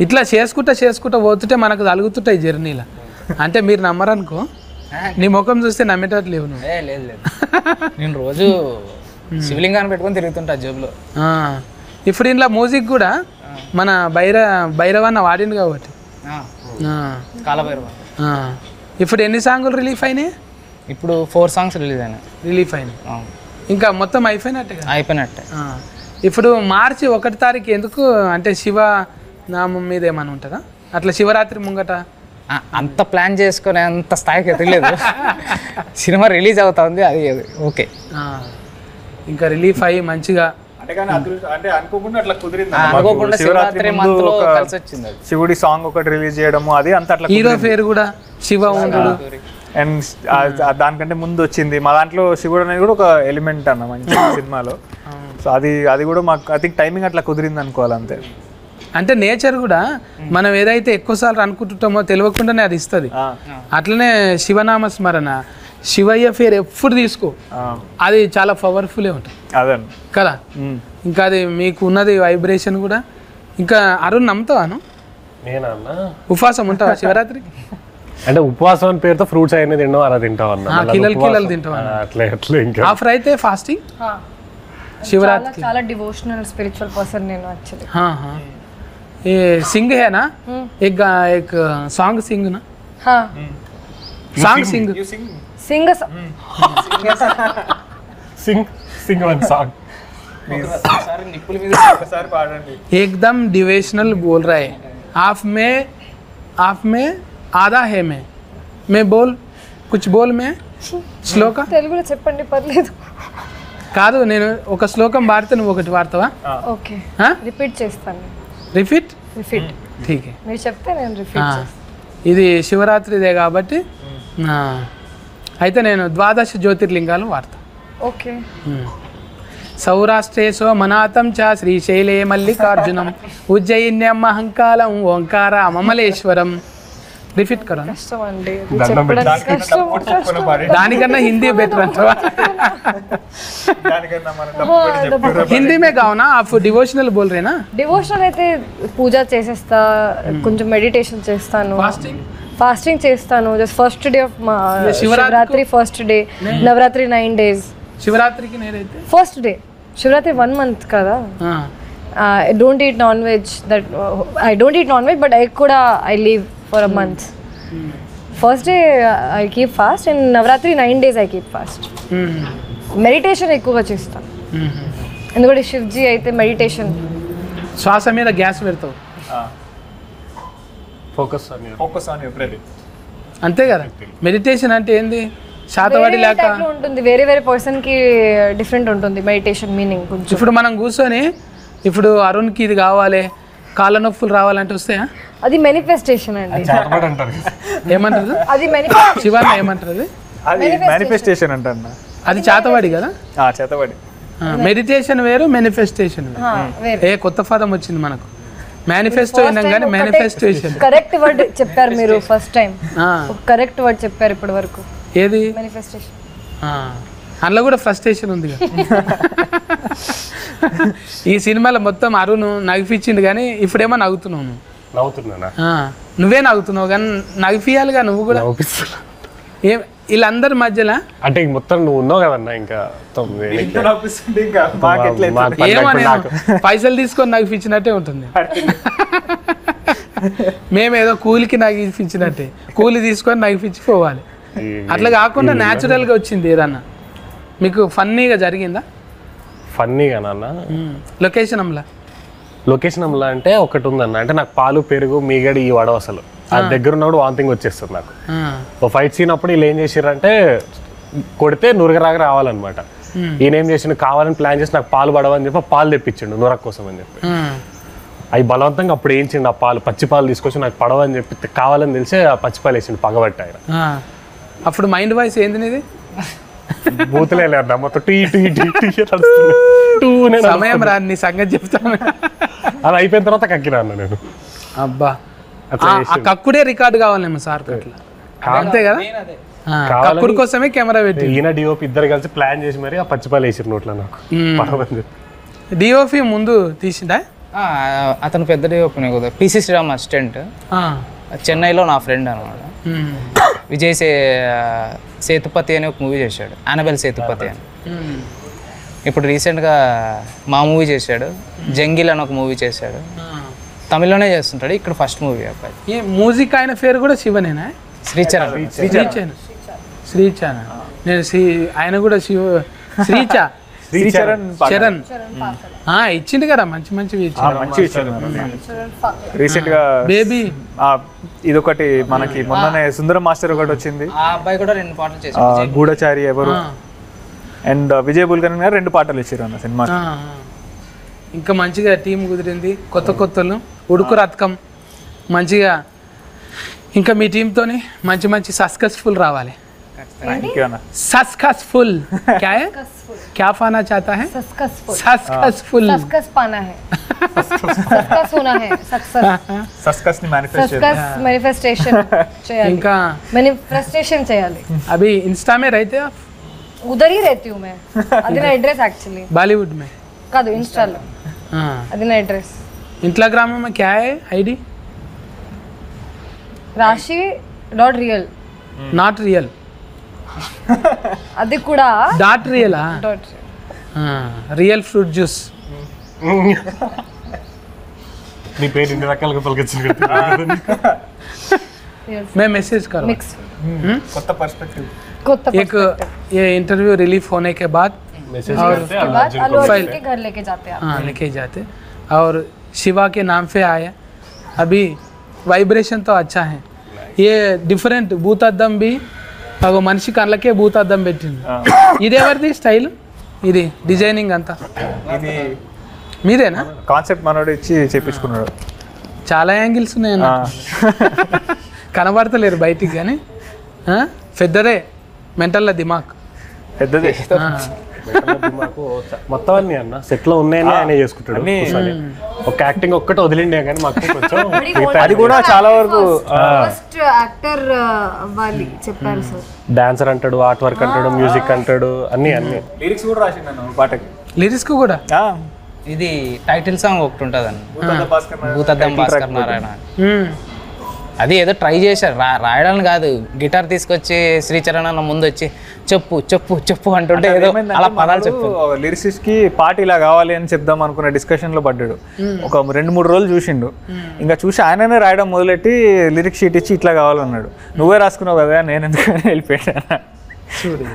ఇట్లా చేసుకుంటా పోతుంటే మనకు తలుగుతుంటాయి జర్నీలో. అంటే మీరు నమ్మరనుకో, నీ ముఖం చూస్తే నమ్మేటట్లు లేవు నువ్వు. లేదు లేదు, నేను రోజు శివలింగాన్ని పెట్టుకొని తిరుగుతుంటా జేబులో. ఇప్పుడు ఇంట్లో మ్యూజిక్ కూడా మన భైరవన్న వాడిండు కాబట్టి. కాలభైరవ. ఇప్పుడు ఎన్ని సాంగులు రిలీఫ్ అయినాయి? ఇప్పుడు 4 songs రిలీజ్ అయినాయి. ఇంకా మొత్తం అయిపోయినట్టే. ఇప్పుడు మార్చి 1వ తారీఖు ఎందుకు అంటే శివ నామం మీద ఏమైనా ఉంటుందా అట్లా? శివరాత్రి ముంగట అంత ప్లాన్ చేసుకునే అంత స్థాయికి ఎదగలేదు. సినిమా రిలీజ్ అవుతా ఉంది, అది ఓకే. ఇంకా రిలీఫ్ అయ్యి మంచిగా అనుకోకుండా శివరాత్రి మంత్ లో కలిసి వచ్చింది. శివుడి సాంగ్ ఒకటి రిలీజ్ చేయడము, అది అంత అట్లా. హీరో పేరు కూడా శివ ఉండు. అండ్ దానికంటే ముందు వచ్చింది మా దాంట్లో శివుడు అనేది కూడా ఒక ఎలిమెంట్ అన్న మంచి సినిమాలో. సో అది కూడా మాకు ఐ థింక్ టైమింగ్ అట్లా కుదిరింది అనుకోవాలి అంతే. అంటే నేచర్ కూడా మనం ఏదైతే ఎక్కువసార్లు అనుకుంటుంటామో తెలియకుండానే అది ఇస్తుంది. అట్లనే శివనామ స్మరణ, శివయ్య పేరు ఎప్పుడు తీసుకో, అది చాలా పవర్ఫుల్లే ఉంటుంది కదా. ఇంకా అది మీకు ఉన్నది వైబ్రేషన్ కూడా. ఇంకా అరుణ్ నమ్ముతావాను? ఉపవాసం ఉంటావా శివరాత్రికి? అంటే ఉపవాసం అని పేరుతో ఫ్రూట్స్ అయినా తింటావు, అలా తింటావు అన్న. కిలలు తింటావా? అట్లా ఆఫర్ అయితే ఫాస్టింగ్ శివరాత్రి. చాలా డివోషనల్ స్పిరిచువల్ పర్సన్ నేను యాక్చువల్లీ. ये सिंग है ना, एक सॉन्ग सिंग ना, हाँ सॉन्ग सिंग सिंग सिंग वन सॉन्ग एकदम डिवोशनल बोल रहा है. आप में आधा है मैं बोल कुछ बोल मैं శ్లోక తెలుగులో చెప్పండి పర్లేదు. కాదు, నేను ఒక శ్లోకం వాడితే నువ్వు ఒకటి వాడతావా? ఓకే, రిపీట్ చేస్తాను. రిపీట్ ఠీక్ హై, మీరు చెప్తే నేను రిపీట్ చేస్తాను. ఇది శివరాత్రిదే కాబట్టి అయితే నేను 12 జ్యోతిర్లింగాలు వాడతా. ఓకే. సౌరాష్ట్రే సోమనాథం చ శ్రీశైలే మల్లికార్జునం ఉజ్జయిన్యం మహంకాళం ఓంకార మమలేశ్వరం. రిపీట్ కరా. కష్టం అండి చెప్పడం, కష్టం. దానికన్నా హిందీ బెటర్ అంటావా? हिंदी में गाओ ना आप, डिवोशनल बोल रहे ना? డివోషనల్ అయితే పూజ చేసేస్తా, కొంచెం మెడిటేషన్ చేస్తాను, ఫాస్టింగ్ చేస్తాను. Just first day of Shivaratri, first day Navaratri 9 days. శివరాత్రికి నేనైతే ఫస్ట్ డే శివరాత్రి 1 month కదా. I don't eat non-veg, but I kuda I leave for a month. First day I keep fast, and Navratri 9 days I keep fast. Meditation ఎక్కువగా చేస్తాను. ఎందుకంటే శివ్జీ అయితే meditation, శ్వాస మీద gas పెడతావు ఫోకస్ ఆన్ యువర్ బ్రెత్. అంతే కదా. మెడిటేషన్ అంటే ఏంది? శాతవాడి లేక ఉంటుంది, వేరే వేరే పర్సన్ కి డిఫరెంట్ ఉంటుంది మెడిటేషన్ మీనింగ్ కొంచెం. ఇప్పుడు మనం కూర్చొని ఇప్పుడు అరుణ్కి ఇది కావాలి, కాళ్ళ నొప్పులు రావాలంటే వస్తాయా? అది మేనిఫెస్టేషన్ అండి. అంటారు. ఏమంటారు అది మేనిఫెస్టేషన్. శివాన్ని ఏమంటారు? అది మేనిఫెస్టేషన్ అంటారు. అది చాతవాడి కదా. చేతబడి. మెడిటేషన్ వేరు, మేనిఫెస్టేషన్ వేరు. ఏ కొత్త పదం వచ్చింది మనకు. మేనిఫెస్టో అయినా కానీ మేనిఫెస్టేషన్. కరెక్ట్ వర్డ్ చెప్పారు మీరు ఫస్ట్ టైం. కరెక్ట్ వర్డ్ చెప్పారు ఇప్పటి వరకు. ఏది? మేనిఫెస్టేషన్. అందులో కూడా ఫ్రస్ట్రేషన్ ఉంది కదా. ఈ సినిమాలో మొత్తం అరుణ్ నగిపించిండు కానీ ఇప్పుడేమో నవ్వుతున్నావు నువ్వు. నవ్వుతున్నా? నువ్వే నవ్వుతున్నావు కానీ నగిపియాలిగా నువ్వు కూడా. ఏం వీళ్ళందరి మధ్యలో అంటే మొత్తం నువ్వు ఉన్నావు కదన్నా, ఇంకా ఏమని పైసలు తీసుకొని నగిపించినట్టే ఉంటుంది. మేమేదో కూలికి నగిపించినట్టే, కూలి తీసుకొని నగిపించి పోవాలి. అట్లా కాకుండా న్యాచురల్గా వచ్చింది ఏదన్నా. మీకు ఫన్నీగా జరిగిందా? ఫన్నీగా నాన్న లొకేషన్ అమ్లా అంటే ఒకటి ఉందన్న. అంటే నాకు పాలు పెరుగు మీగడి ఈ వడవ అసలు ఆ దగ్గర ఉన్నప్పుడు వాంతింగ్ వచ్చేస్తుంది నాకు. ఓ ఫైట్ సీన్ అప్పుడు వీళ్ళు ఏం చేసారంటే కొడితే నురగరాగా రావాలన్నమాట. ఈయన ఏం చేసిండు, కావాలని ప్లాన్ చేసి నాకు పాలు పడవని చెప్పి పాలు తెప్పించిండు నురగ కోసం అని చెప్పి. అవి బలవంతంగా అప్పుడు ఏంచిండు, ఆ పాలు పచ్చి పాలు తీసుకొచ్చి నాకు పడవని చెప్పి కావాలని తెలిసి ఆ పచ్చిపాలు వేసిండు పగబట్టి ఆయన. అప్పుడు మైండ్ వాయిస్ ఏంది నీది? బూతులే లేదు మొత్తం సమయం రా నీ సంగతి చెప్తాను. అది అయిపోయిన తర్వాత కక్కినా అన్న నేను. అబ్బా ఆ కక్కుడే రికార్డు కావాలేమో సార్ అట్లా. అంతే కదా, కక్కుడు కోసమే కెమెరా పెట్టి ఈయన డిఓపి ఇద్దరు కలిసి ప్లాన్ చేసి మరి ఆ పచ్చిపాలు వేసారు నోట్లో నాకు పడవని చెప్పి. డిఓపి ముందు తీసిండా? అతను పెద్ద డిఓపి కదా, పిసి శ్రీరామ్ అసిస్టెంట్, చెన్నైలో నా ఫ్రెండ్ అనమాట. విజయ్ సేతుపతి అని ఒక మూవీ చేశాడు, యానబెల్ సేతుపతి అని. ఇప్పుడు రీసెంట్గా మా మూవీ చేశాడు, జంగిల్ అని ఒక మూవీ చేశాడు. తమిళ్లోనే చేస్తుంటాడు, ఇక్కడ ఫస్ట్ మూవీ అబ్బాయి. ఏ మ్యూజిక్ ఆయన పేరు కూడా శివనేనా? శ్రీచరణ్. శ్రీచరణ్ నేను ఆయన కూడా చరణ్ ఇచ్చిండు కదా మంచి మంచివి రీసెంట్ గా. బేబీ ఇదొకటి మనకి మొన్ననే సుందరం మాస్టర్ ఒకటి వచ్చింది, ఆ అబ్బాయి కూడా 2 పాటలు చేశాడు, గూఢచారి ఎవరు అండ్ విజయ్ బుల్కర్ణి గారు 2 పాటలు ఇచ్చారు అన్న సినిమా. ఇంకా మంచిగా టీం కుదిరింది, కొత్తలు ఉడుకు రథకం మంచిగా. ఇంకా మీ టీంతోని మంచి మంచి సక్సెస్ఫుల్ రావాలి. सक्सेसफुल क्या है? क्या पाना चाहता है? सक्सेसफुल पाना है, सक्सेस होना है, सक्सेस मैनिफेस्टेशन చేయాలి, ఇంకా मैनिफेस्टेशन చేయాలి. अभी इंस्टा में रहते आप? उधर ही रहती हूँ मैं, అది నా అడ్రస్ యాక్చువల్లీ. बॉलीवुड में కాదు, ఇన్స్టాలో. అది నా అడ్రస్. इंस्टाग्राम में क्या है आईडी? rashi.real. not real. అది కూడా డాట్ రియలా? Real fruit juice. నీ పేరు ఇన్ని రకాలుగా పలికించింది. मैं मैसेज करो కొత్త पर्सपेक्टिव. एक ये इंटरव्यू रिलीफ होने के बाद मैसेज करते फाइल के घर लेके जाते हैं. हाँ लेके जाते और शिवा के नाम पे आया. अभी वाइब्रेशन तो अच्छा है. ये डिफरेंट भूतద్దం भी అగో మనిషి కళ్ళకే భూతద్దం పెట్టింది. ఇది ఎవరిది స్టైల్? ఇది డిజైనింగ్ అంతా ఇది మీదేనా? కాన్సెప్ట్ మనోడు ఇచ్చి చేపించుకున్నాడు. చాలా యాంగిల్స్ ఉన్నాయి అన్న, కనబడతలేరు బయటికి కానీ పెద్దదే మెంటల్ దిమాగ్ పెద్దదే. మొత్తం అన్ని అన్న సెట్ లో ఉన్నాయని ఆయన చేసుకుంటాడు. ఒక యాక్టింగ్ ఒక్కటి వదిలిండే కానీ మాకు కొంచెం అది కూడా చాలా వరకు ఫస్ట్ యాక్టర్ అవ్వాలి చెప్పారు సార్. డాన్సర్ అంటాడు, ఆర్ట్ వర్క్ అంటాడు, మ్యూజిక్ అంటాడు, అన్ని లిరిక్స్ కూడా రాసిండు పాటకి. లిరిక్స్ కూడా ఇది టైటిల్ సాంగ్ ఒకటి ఉంటుంది అన్న, భూతద్దం భాస్కర్ నారాయణ. అది ఏదో ట్రై చేశారు, రాయడానికి కాదు, గిటార్ తీసుకొచ్చి శ్రీచరణ్ అన్న ముందు వచ్చి చెప్పు చెప్పు చెప్పు అంటుంటే ఏదో అలా పదాలు చెప్పు. లిరిసిస్ట్ కి పాట ఇలా కావాలి అని చెప్దాం అనుకున్న డిస్కషన్ లో పడ్డాడు. ఒక 2-3 రోజులు చూసిండు, ఇంకా చూసి ఆయననే రాయడం మొదలెట్టి లిరిక్ షీట్ ఇచ్చి ఇట్లా కావాలన్నాడు. నువ్వే రాసుకున్నావు కదా, నేను ఎందుకని వెళ్ళిపోయాను. చూడు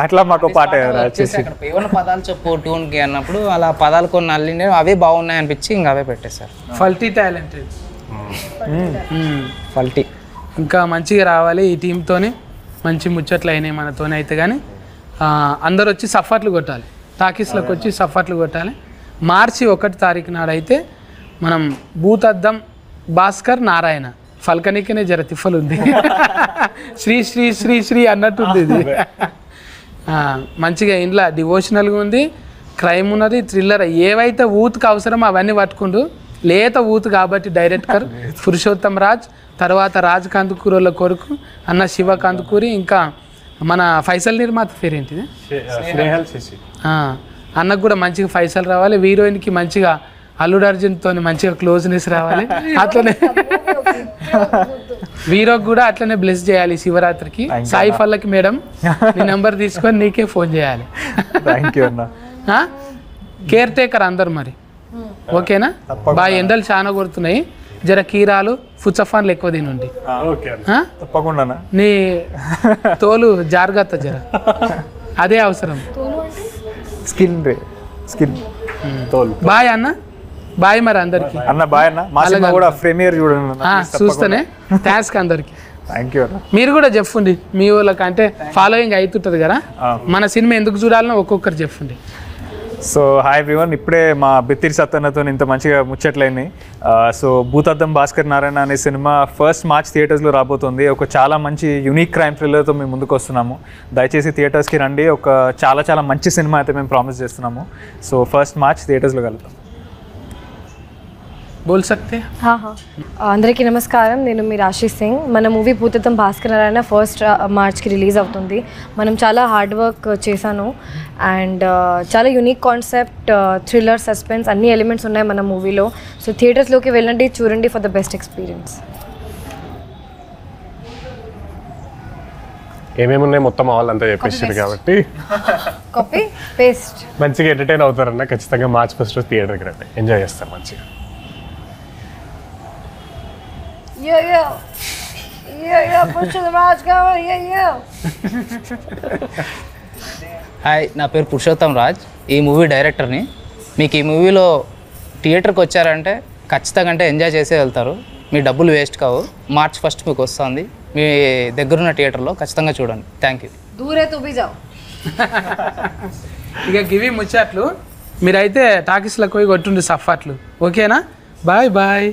అట్లా మాకు పాట వచ్చేసి అక్కడ ఏమన్నా పదాలు చెప్పు ట్యూన్కి అన్నప్పుడు అలా పదాలు కొన్ని అల్లిండే అవే బాగున్నాయి అనిపించి ఇంకా అవే పెట్టేశారు. ఫల్టీ టాలెంటెడ్. ఫల్టీ ఇంకా మంచిగా రావాలి ఈ టీంతోని, మంచి ముచ్చట్లు అయినాయి మనతోనే అయితే. కానీ అందరు వచ్చి సఫర్లు కొట్టాలి, టాకీస్లోకి వచ్చి సఫర్లు కొట్టాలి. మార్చి 1 తారీఖు నాడైతే మనం భూతద్దం భాస్కర్ నారాయణ ఫల్కనికనే జర తిఫలు ఉంది. శ్రీ శ్రీ శ్రీ శ్రీ అన్నట్టుంది ఇది. మంచిగా ఇంట్లో డివోషనల్గా ఉంది, క్రైమ్ ఉన్నది, థ్రిల్లర్, ఏవైతే ఊతుకు అవసరమో అవన్నీ పట్టుకుంటూ లేత ఊతు కాబట్టి డైరెక్టర్ పురుషోత్తం రాజ్, తర్వాత రాజ్ కందుకూరుల కొడుకు అన్న శివ కందుకూరి, ఇంకా మన ఫైసల్ నిర్మాత పేరేంటిది అన్నకు కూడా మంచిగా ఫైసల్ రావాలి. హీరోయిన్కి మంచిగా అల్లుడు అర్జున్తో మంచిగా క్లోజ్నెస్ రావాలి. అట్లనే వీరోకి కూడా అట్లనే బ్లెస్ చేయాలి శివరాత్రికి. సాయి ఫల్లకి మేడం నీ నెంబర్ తీసుకొని నీకే ఫోన్ చేయాలి. కేర్ టేకర్ అందరు మరి ఓకేనా? బాగా ఎండలు చాలా కొడుతున్నాయి, జర కీరాలు ఫుచ్చఫాన్లు ఎక్కువ తినండి తప్పకుండా. నీ తోలు జాగ్రత్త జర, అదే అవసరం. స్కిన్ తోలు. బాయ్ అన్న, బాయ్ మరి అందరికి అన్న. బాయ్ అన్న. మా సినిమా కూడా ప్రీమియర్ చూడండి చూస్తేనే. థ్యాంక్స్ అందరికి. థ్యాంక్ యూ అన్న. మీరు కూడా చెప్పండి మీ వాళ్ళకి, అంటే ఫాలోయింగ్ అవుతుంటుంది కదా, మన సినిమా ఎందుకు చూడాలనో ఒక్కొక్కరు చెప్పండి. సో హాయ్ ఎవ్రీవన్, ఇప్పుడే మా బిత్తిరి సత్తన్నతో ఇంత మంచిగా ముచ్చట్లయినాయి. సో భూతద్దం భాస్కర్ నారాయణ అనే సినిమా 1 మార్చ్ థియేటర్స్లో రాబోతుంది. ఒక చాలా మంచి యూనిక్ క్రైమ్ థ్రిల్లర్తో మేము ముందుకు వస్తున్నాము. దయచేసి థియేటర్స్కి రండి. ఒక చాలా మంచి సినిమా అయితే మేము ప్రామిస్ చేస్తున్నాము. సో 1 మార్చ్ థియేటర్స్లో కలుద్దాం. బోల్ సక్తే? అందరికీ నమస్కారం, నేను మీ రాశి సింగ్. మన మూవీ భూతద్దం భాస్కర్ నారాయణ 1 మార్చ్కి రిలీజ్ అవుతుంది. మనం చాలా హార్డ్ వర్క్ చేశాను అండ్ చాలా యూనిక్ కాన్సెప్ట్, థ్రిల్లర్, సస్పెన్స్ అన్ని ఎలిమెంట్స్ ఉన్నాయి మన మూవీలో. సో థియేటర్స్లోకి వెళ్ళండి, చూడండి ఫర్ ద బెస్ట్ ఎక్స్పీరియన్స్. ఏమేమి ఉన్నాయి మొత్తం వాళ్ళంతా చెప్పేసారు కాబట్టి కాపీ పేస్ట్ మంచిగా ఎంటర్టైన్ అవుతారన్న. ఖచ్చితంగా మార్చ్ 1 థియేటర్కి రండి, ఎంజాయ్ చేస్తారు మంచిగా. హాయ్, నా పేరు పురుషోత్తం రాజ్, ఈ మూవీ డైరెక్టర్ని. మీకు ఈ మూవీలో థియేటర్కి వచ్చారంటే ఖచ్చితంగా అంటే ఎంజాయ్ చేసే వెళ్తారు, మీ డబ్బులు వేస్ట్ కావు. మార్చ్ 1 మీకు వస్తుంది, మీ దగ్గరున్న థియేటర్లో ఖచ్చితంగా చూడండి. Thank you. దూరే తుబి జావ్. ఇక గివి ముచ్చట్లు, మీరైతే టాకీస్లకు పోయి కొట్టుండి సఫాట్లు, ఓకేనా? Bye bye.